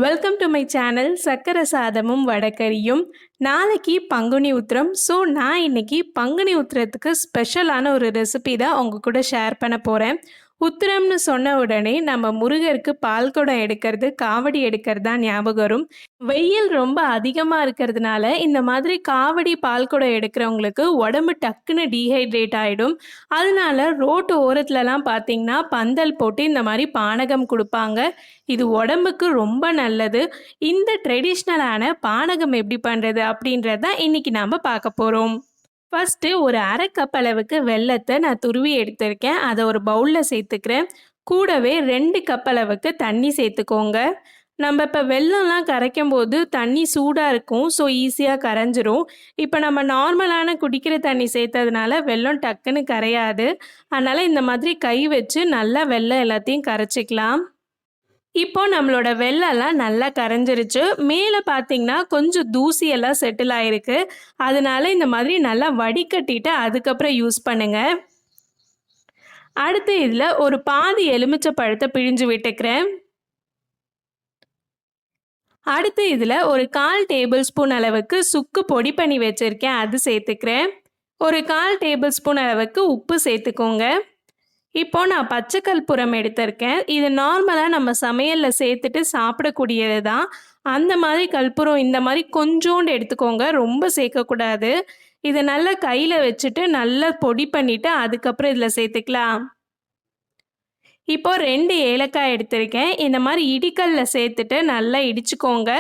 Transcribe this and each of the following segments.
Welcome to my channel சக்கரசாதமும் வடகரியும். நாளைக்கு பங்குனி உத்திரம். ஸோ நான் இன்னைக்கு பங்குனி உத்திரத்துக்கு ஸ்பெஷலான ஒரு ரெசிபி தான் உங்கள் கூட ஷேர் பண்ண போகிறேன். உத்திரம்னு சொன்ன உடனே நம்ம முருகருக்கு பால் குடம் எடுக்கிறது, காவடி எடுக்கிறது தான் ஞாபகம் வரும். வெயில் ரொம்ப அதிகமாக இருக்கிறதுனால இந்த மாதிரி காவடி பால் குடம் எடுக்கிறவங்களுக்கு உடம்பு டக்குன்னு டீஹைட்ரேட் ஆகிடும். அதனால ரோட்டு ஓரத்துலலாம் பார்த்தீங்கன்னா பந்தல் போட்டு இந்த மாதிரி பானகம் கொடுப்பாங்க. இது உடம்புக்கு ரொம்ப நல்லது. இந்த ட்ரெடிஷ்னலான பானகம் எப்படி பண்ணுறது அப்படின்றத தான் இன்றைக்கி நாம் பார்க்க போகிறோம். ஃபஸ்ட்டு ஒரு அரை கப் அளவுக்கு வெல்லத்தை நான் துருவி எடுத்திருக்கேன். அதை ஒரு பவுலில் சேர்த்துக்கிறேன். கூடவே 2 கப் அளவுக்கு தண்ணி சேர்த்துக்கோங்க. நம்ம இப்போ வெல்லம்லாம் கரைக்கும் போது தண்ணி சூடாக இருக்கும், ஸோ ஈஸியாக கரைஞ்சிரும். இப்போ நம்ம நார்மலான குடிக்கிற தண்ணி சேர்த்ததுனால வெல்லம் டக்குன்னு கரையாது. அதனால் இந்த மாதிரி கை வச்சு நல்லா வெல்லம் எல்லாத்தையும் கரைச்சிக்கலாம். இப்போ நம்மளோட வெள்ளம்லாம் நல்லா கரைஞ்சிருச்சு. மேலே பார்த்தீங்கன்னா கொஞ்சம் தூசியெல்லாம் செட்டில் ஆகிருக்கு. அதனால இந்த மாதிரி நல்லா வடிகட்டிட்டு அதுக்கப்புறம் யூஸ் பண்ணுங்க. அடுத்து இதில் ஒரு பாதி எலுமிச்சை பழத்தை பிழிஞ்சு விட்டுக்கிறேன். அடுத்து இதில் ஒரு 1/4 டேபிள் ஸ்பூன் அளவுக்கு சுக்கு பொடி பண்ணி வச்சுருக்கேன், அது சேர்த்துக்கிறேன். ஒரு 1/4 டேபிள் ஸ்பூன் அளவுக்கு உப்பு சேர்த்துக்கோங்க. இப்போது நான் பச்சை கற்பூரம் எடுத்திருக்கேன். இது நார்மலாக நம்ம சமையலில் சேர்த்துட்டு சாப்பிடக்கூடியது தான். அந்த மாதிரி கற்பூரம் இந்த மாதிரி கொஞ்சோண்டு எடுத்துக்கோங்க, ரொம்ப சேர்க்கக்கூடாது. இதை நல்லா கையில் வச்சுட்டு நல்லா பொடி பண்ணிவிட்டு அதுக்கப்புறம் இதில் சேர்த்துக்கலாம். இப்போது 2 ஏலக்காய் எடுத்திருக்கேன். இந்த மாதிரி இடிக்கல்ல சேர்த்துட்டு நல்லா இடிச்சுக்கோங்க.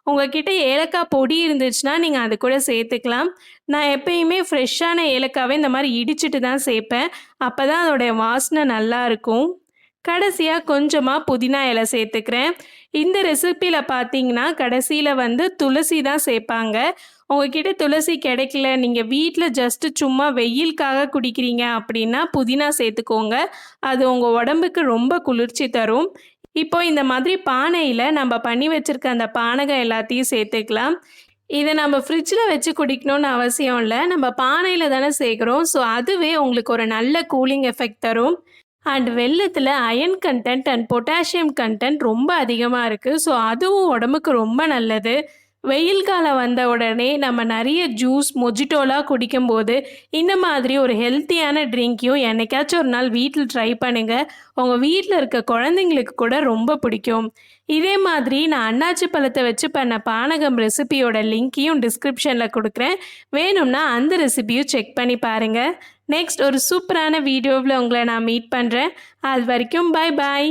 உங்கள்கிட்ட ஏலக்காய் பொடி இருந்துச்சுன்னா நீங்கள் அது கூட சேர்த்துக்கலாம். நான் எப்பயுமே ஃப்ரெஷ்ஷான ஏலக்காவை இந்த மாதிரி இடிச்சிட்டு தான் சேர்ப்பேன். அப்போ தான் அதோடைய வாசனை நல்லாயிருக்கும். கடைசியாக கொஞ்சமாக புதினா இலை சேர்த்துக்கிறேன். இந்த ரெசிப்பியில் பார்த்தீங்கன்னா கடைசியில் துளசி தான் சேர்ப்பாங்க. உங்ககிட்ட துளசி கிடைக்கல, நீங்கள் வீட்டில் ஜஸ்ட்டு சும்மா வெயிலுக்காக குடிக்கிறீங்க அப்படின்னா புதினா சேர்த்துக்கோங்க. அது உங்கள் உடம்புக்கு ரொம்ப குளிர்ச்சி தரும். இப்போ இந்த மாதிரி பானையில் நம்ம பண்ணி வச்சுருக்க அந்த பானகம் எல்லாத்தையும் சேர்த்துக்கலாம். இதை நம்ம ஃப்ரிட்ஜில் வச்சு குடிக்கணும்னு அவசியம் இல்லை. நம்ம பானையில் தானே சேர்க்குறோம், ஸோ அதுவே உங்களுக்கு ஒரு நல்ல கூலிங் எஃபெக்ட் தரும். அண்ட் வெல்லத்தில் iron content and potassium content ரொம்ப அதிகமாக இருக்குது. ஸோ அதுவும் உடம்புக்கு ரொம்ப நல்லது. வெயில் காலம் வந்த உடனே நம்ம நிறைய ஜூஸ், மொஜிட்டோலாம் குடிக்கும்போது இந்த மாதிரி ஒரு ஹெல்த்தியான ட்ரிங்க்கையும் என்னைக்காச்சும் ஒரு நாள் வீட்டில் ட்ரை பண்ணுங்கள். உங்கள் வீட்டில் இருக்க குழந்தைங்களுக்கு கூட ரொம்ப பிடிக்கும். இதே மாதிரி நான் அன்னாச்சி பழத்தை வச்சு பண்ண பானகம் ரெசிபியோட லிங்க்கையும் டிஸ்கிரிப்ஷனில் கொடுக்குறேன். வேணும்னா அந்த ரெசிபியும் செக் பண்ணி பாருங்கள். நெக்ஸ்ட் ஒரு சூப்பரான வீடியோவில் உங்களை நான் மீட் பண்ணுறேன். அது வரைக்கும் பாய் பாய்.